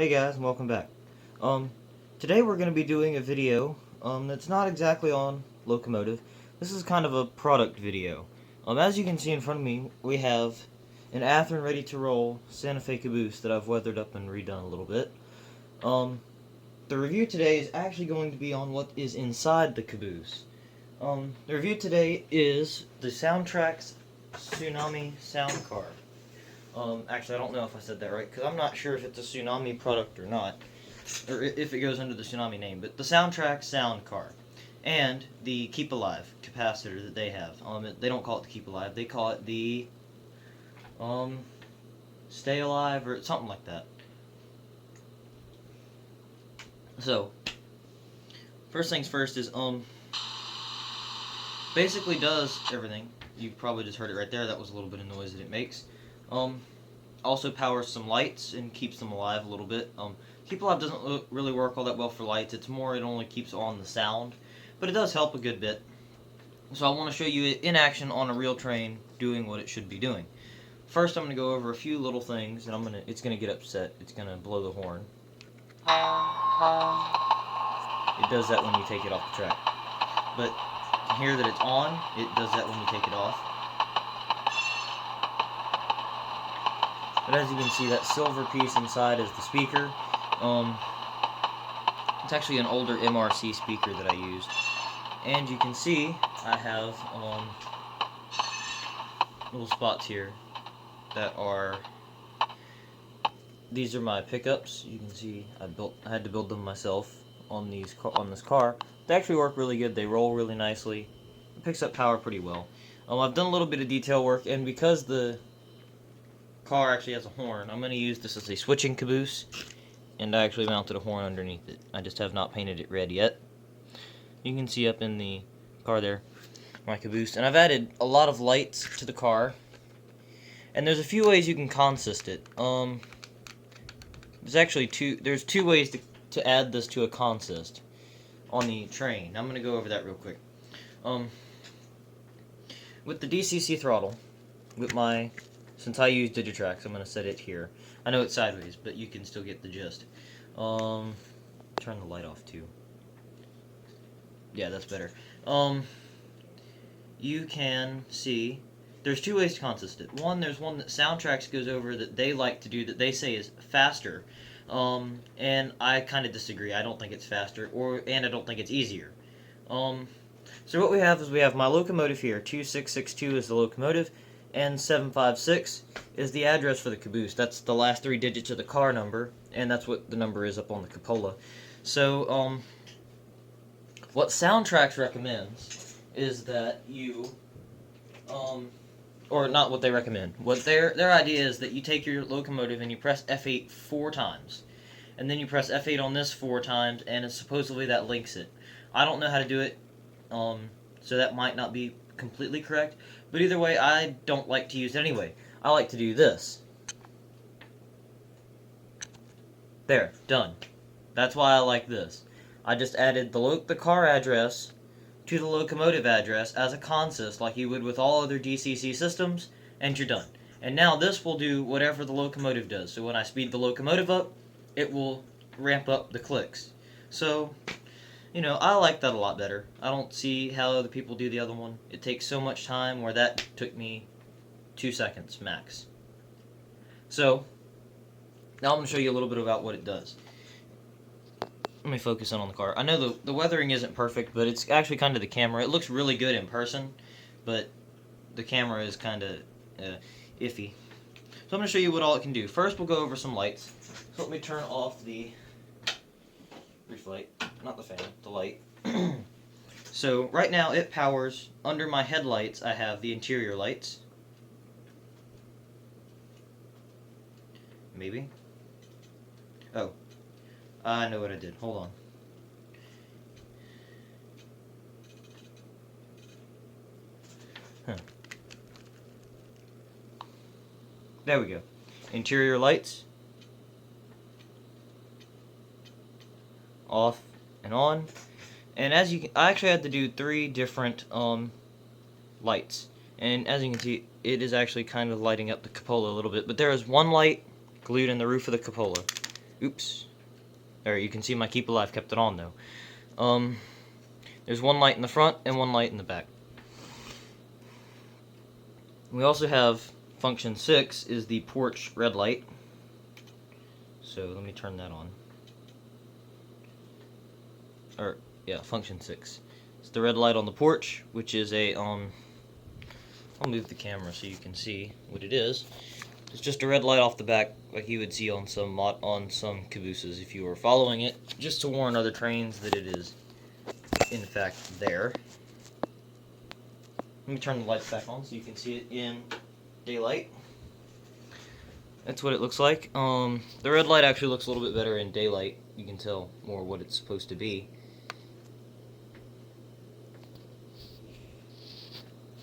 Hey guys, and welcome back. Today we're going to be doing a video that's not exactly on locomotive. This is kind of a product video. As you can see in front of me, we have an Athearn ready to roll Santa Fe caboose that I've weathered up and redone a little bit. The review today is actually going to be on what is inside the caboose. The review today is the Soundtraxx Tsunami sound card. Actually, I don't know if I said that right, because I'm not sure if it's a Tsunami product or not, or if it goes under the Tsunami name, but the Soundtraxx sound card, and the Keep Alive capacitor that they have. They don't call it the Keep Alive, they call it the, Stay Alive, or something like that. So, first things first is, basically does everything. You probably just heard it right there, that was a little bit of noise that it makes. Also powers some lights and keeps them alive a little bit. Keep Alive doesn't really work all that well for lights. It's more, it only keeps on the sound, but it does help a good bit. So I want to show you it in action on a real train doing what it should be doing. First, I'm going to go over a few little things, and it's going to get upset. It's going to blow the horn. It does that when you take it off the track. But you can hear that it's on. It does that when you take it off. But as you can see, that silver piece inside is the speaker. It's actually an older MRC speaker that I used. And you can see I have little spots here that are, these are my pickups. You can see I had to build them myself on this car. They actually work really good. They roll really nicely. It picks up power pretty well. I've done a little bit of detail work, and because the car actually has a horn, I'm going to use this as a switching caboose, and I actually mounted a horn underneath it. I just have not painted it red yet. You can see up in the car there my caboose, and I've added a lot of lights to the car, and there's a few ways you can consist it. There's two ways to add this to a consist on the train. I'm going to go over that real quick. With the DCC throttle, since I use Digitrax, I'm going to set it here. I know it's sideways, but you can still get the gist. Turn the light off too. Yeah, that's better. You can see there's two ways to consist it. There's one that Soundtraxx goes over that they like to do that they say is faster. And I kind of disagree. I don't think it's faster, and I don't think it's easier. So what we have is my locomotive here. 2662 is the locomotive, and 756 is the address for the caboose. That's the last three digits of the car number, and that's what the number is up on the cupola. So, what Soundtraxx recommends is that you, or not what they recommend, what their idea is that you take your locomotive and you press F8 4 times, and then you press F8 on this 4 times, and supposedly that links it. I don't know how to do it, so that might not be completely correct, but either way, I don't like to use it anyway. I like to do this. There, done. That's why I like this. I just added the car address to the locomotive address as a consist like you would with all other DCC systems, and you're done. And now this will do whatever the locomotive does. So when I speed the locomotive up, it will ramp up the clicks. So, I like that a lot better. I don't see how other people do the other one. It takes so much time, where that took me 2 seconds max. So, now I'm going to show you a little bit about what it does. Let me focus in on the car. I know the weathering isn't perfect, but it's actually kind of the camera. It looks really good in person, but the camera is kind of iffy. So I'm going to show you what all it can do. First, we'll go over some lights. So let me turn off the roof light. Not the fan, the light. So right now it powers, under my headlights I have the interior lights. Maybe? Oh. I know what I did. Hold on. Huh. There we go. Interior lights. Off and on. And as you can, I actually had to do 3 different lights. And as you can see, it is actually kind of lighting up the cupola a little bit. But there is one light glued in the roof of the cupola. Oops. There, you can see my keep alive kept it on though. There's one light in the front and one light in the back. We also have function 6 is the porch red light. So let me turn that on. Or yeah, function 6. It's the red light on the porch, which is a I'll move the camera so you can see what it is. It's just a red light off the back, like you would see on some cabooses if you were following it, just to warn other trains that it is, in fact, there. Let me turn the lights back on so you can see it in daylight. That's what it looks like. The red light actually looks a little bit better in daylight. You can tell more what it's supposed to be.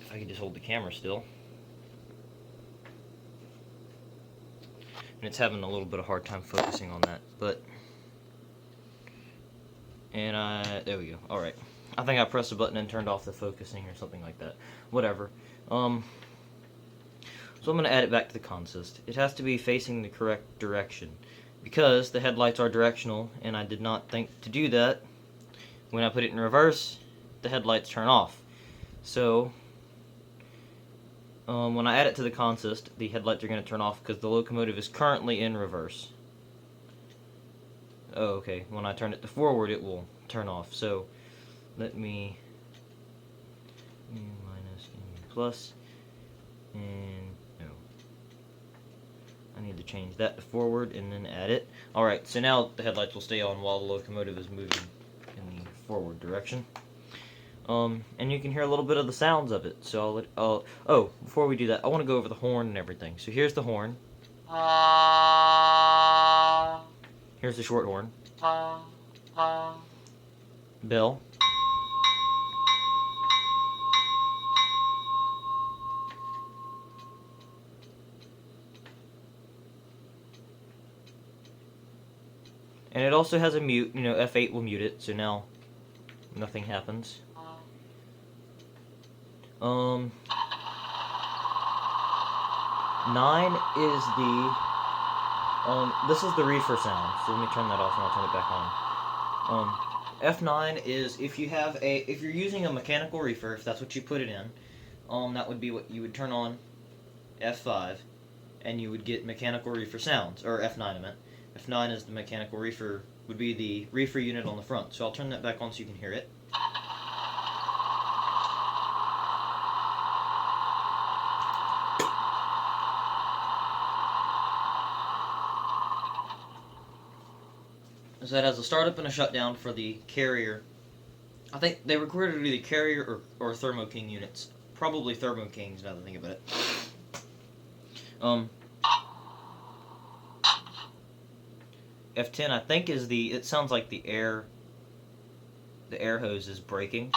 If I could just hold the camera still. And it's having a little bit of hard time focusing on that, but there we go. All right, I think I pressed a button and turned off the focusing or something like that. Whatever. So I'm gonna add it back to the consist. It has to be facing the correct direction because the headlights are directional, and I did not think to do that. When I put it in reverse, the headlights turn off. So when I add it to the consist, the headlights are going to turn off because the locomotive is currently in reverse. Oh, okay. When I turn it to forward, it will turn off. So let me minus plus, and no. I need to change that to forward and then add it. Alright, so now the headlights will stay on while the locomotive is moving in the forward direction. And you can hear a little bit of the sounds of it. So oh, before we do that, I want to go over the horn and everything. So here's the horn. Here's the short horn. Bell. And it also has a mute. You know, F8 will mute it, so now nothing happens. 9 is the this is the reefer sound. So let me turn that off and I'll turn it back on. F9 is if you're using a mechanical reefer, if that's what you put it in, that would be what you would turn on. F5, and you would get mechanical reefer sounds, or F9 I meant. F9 is the mechanical reefer, would be the reefer unit on the front. So I'll turn that back on so you can hear it. So that has a startup and a shutdown for the carrier. I think they recorded either carrier or Thermo King units. Probably Thermo Kings now that I think about it. F10 I think is it sounds like the air hose is breaking.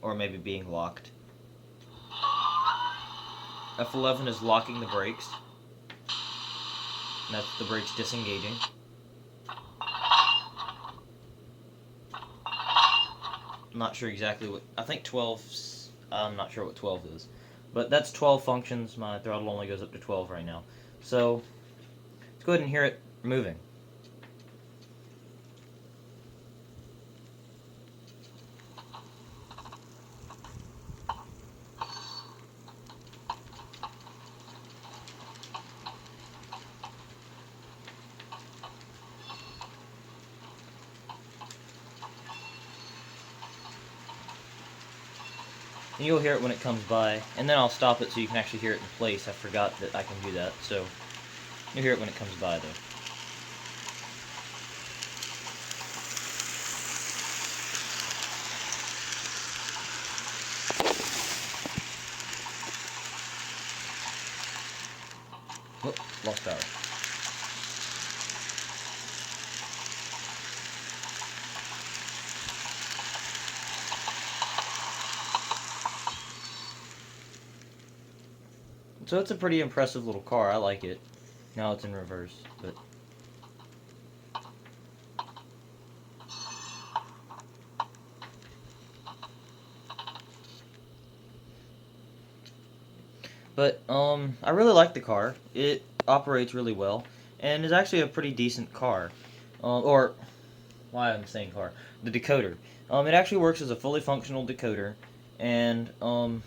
Or maybe being locked. F11 is locking the brakes. And that's the brakes disengaging. I'm not sure exactly what, I think 12, I'm not sure what 12 is. But that's 12 functions, my throttle only goes up to 12 right now. So, let's go ahead and hear it moving. And you'll hear it when it comes by, and then I'll stop it so you can actually hear it in place. I forgot that I can do that, so you'll hear it when it comes by, though. Whoop, lost power. So it's a pretty impressive little car. I like it. Now it's in reverse, but I really like the car. It operates really well. and is actually a pretty decent car. Or, why I'm saying car, the decoder. It actually works as a fully functional decoder, and I'm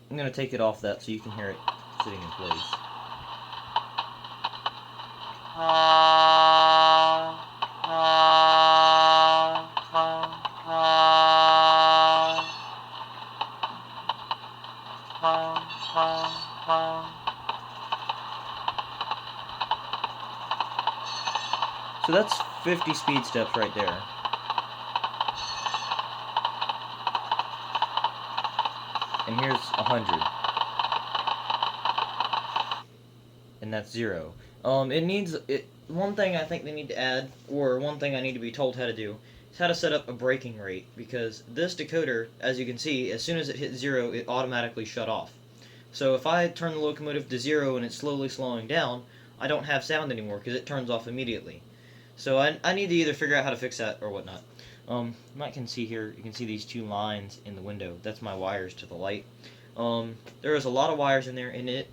going to take it off that so you can hear it sitting in place. So that's 50 speed steps right there. And here's 100. And that's 0. One thing I think they need to add, or one thing I need to be told how to do, is how to set up a braking rate, because this decoder, as you can see, as soon as it hits 0, it automatically shut off. So if I turn the locomotive to 0 and it's slowly slowing down, I don't have sound anymore because it turns off immediately. So I need to either figure out how to fix that or whatnot. You might can see here, you can see these 2 lines in the window. That's my wires to the light. There is a lot of wires in there, and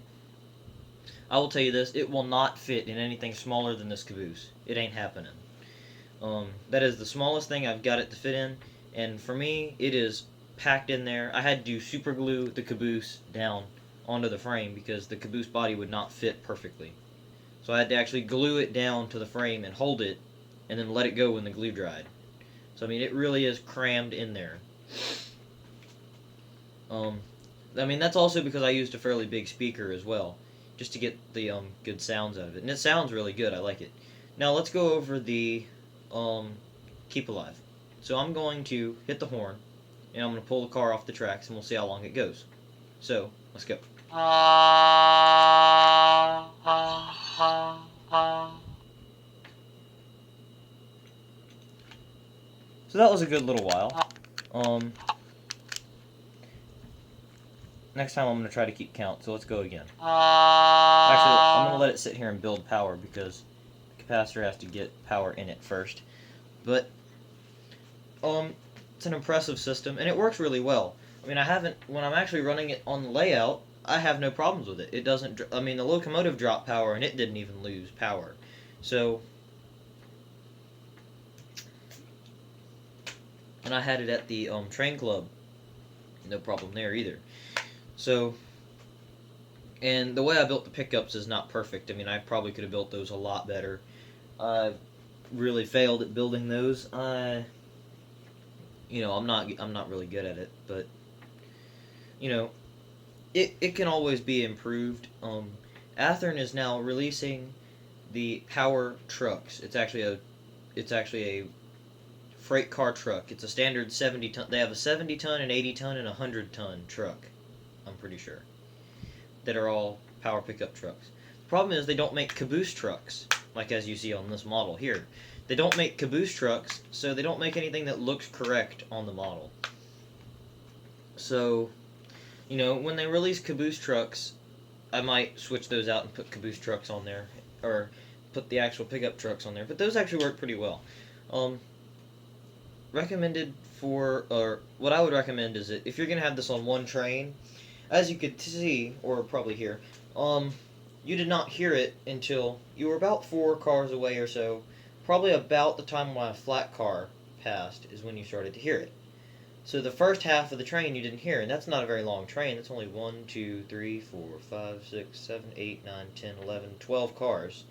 I will tell you this, it will not fit in anything smaller than this caboose. It ain't happening. That is the smallest thing I've got it to fit in, and for me, it is packed in there. I had to super glue the caboose down onto the frame because the caboose body would not fit perfectly. So I had to actually glue it down to the frame and hold it, and then let it go when the glue dried. So I mean, it really is crammed in there. I mean, that's also because I used a fairly big speaker as well, just to get the good sounds out of it. And it sounds really good, I like it. Now let's go over the keep alive. So I'm going to hit the horn, and I'm going to pull the car off the tracks, and we'll see how long it goes. So, let's go. So that was a good little while. Next time I'm going to try to keep count, so let's go again. Actually, I'm going to let it sit here and build power because the capacitor has to get power in it first. But, it's an impressive system, and it works really well. I mean, when I'm actually running it on the layout, I have no problems with it. It doesn't, I mean, the locomotive dropped power, and it didn't even lose power. So, and I had it at the train club. No problem there either. So, and the way I built the pickups is not perfect. I mean, I probably could have built those a lot better. I really failed at building those. I'm not really good at it, but it can always be improved. Athearn is now releasing the power trucks. It's actually a freight car truck. It's a standard 70 ton. They have a 70 ton, an 80 ton, and a 100 ton truck. I'm pretty sure that are all power pickup trucks. The problem is they don't make caboose trucks, like as you see on this model here. They don't make caboose trucks, so they don't make anything that looks correct on the model. So, when they release caboose trucks, I might switch those out and put caboose trucks on there, or put the actual pickup trucks on there. But those actually work pretty well. Recommended for, or what I would recommend is that if you're going to have this on one train, as you could see, or probably hear, you did not hear it until you were about 4 cars away or so. Probably about the time when a flat car passed is when you started to hear it. So the first half of the train you didn't hear, and that's not a very long train. That's only 1, 2, 3, 4, 5, 6, 7, 8, 9, 10, 11, 12 cars.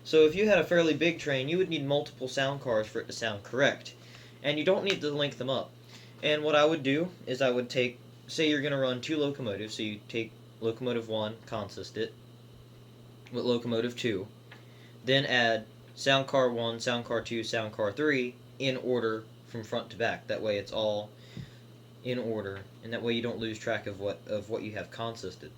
So if you had a fairly big train, you would need multiple sound cars for it to sound correct. And you don't need to link them up. And what I would do is I would take, say you're going to run 2 locomotives, so you take locomotive 1, consist it, with locomotive 2, then add sound car 1, sound car 2, sound car 3 in order from front to back. That way it's all in order, and that way you don't lose track of what you have consisted.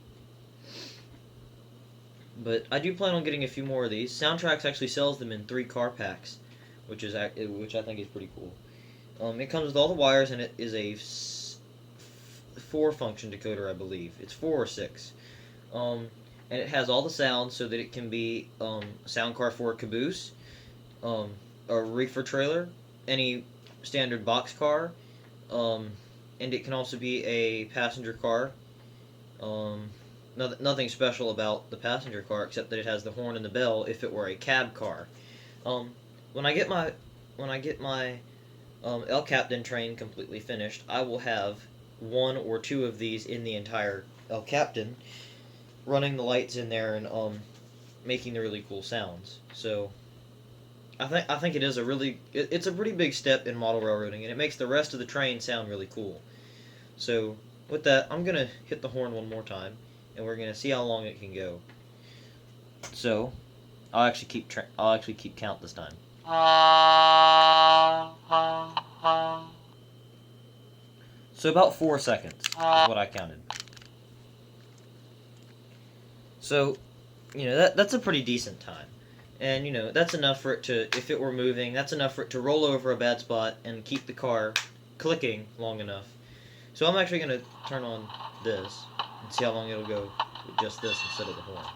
But I do plan on getting a few more of these. Soundtraxx actually sells them in 3 car packs, which I think is pretty cool. It comes with all the wires, and it is a 4-function decoder, I believe. It's 4 or 6. And it has all the sounds so that it can be sound car for a caboose, a reefer trailer, any standard box car, and it can also be a passenger car. nothing special about the passenger car except that it has the horn and the bell if it were a cab car. When I get my El Captain train completely finished, I will have one or two of these in the entire El Captain, running the lights in there and making the really cool sounds. So I think it is it's a pretty big step in model railroading, and it makes the rest of the train sound really cool. So with that, I'm gonna hit the horn one more time, and we're gonna see how long it can go. So I'll actually keep count this time. So about 4 seconds is what I counted. So, that's a pretty decent time. And, that's enough for it to, if it were moving, that's enough for it to roll over a bad spot and keep the car clicking long enough. So I'm actually going to turn on this and see how long it'll go with just this instead of the horn.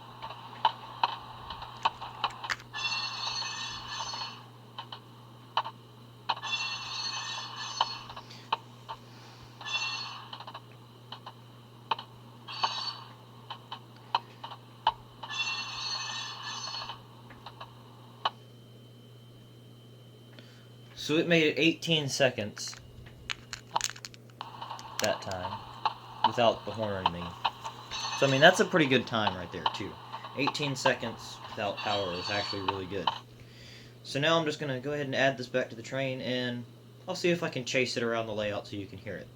So it made it 18 seconds that time without the horn or anything. So, I mean, that's a pretty good time right there, too. 18 seconds without power is actually really good. So now I'm just going to go ahead and add this back to the train, and I'll see if I can chase it around the layout so you can hear it.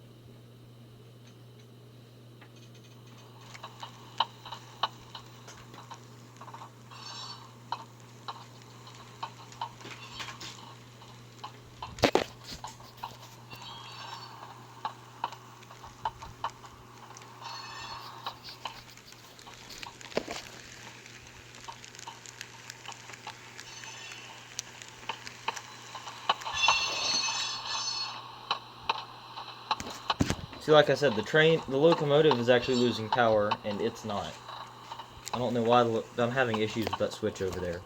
See, like I said, the locomotive is actually losing power, and it's not. I don't know why I'm having issues with that switch over there.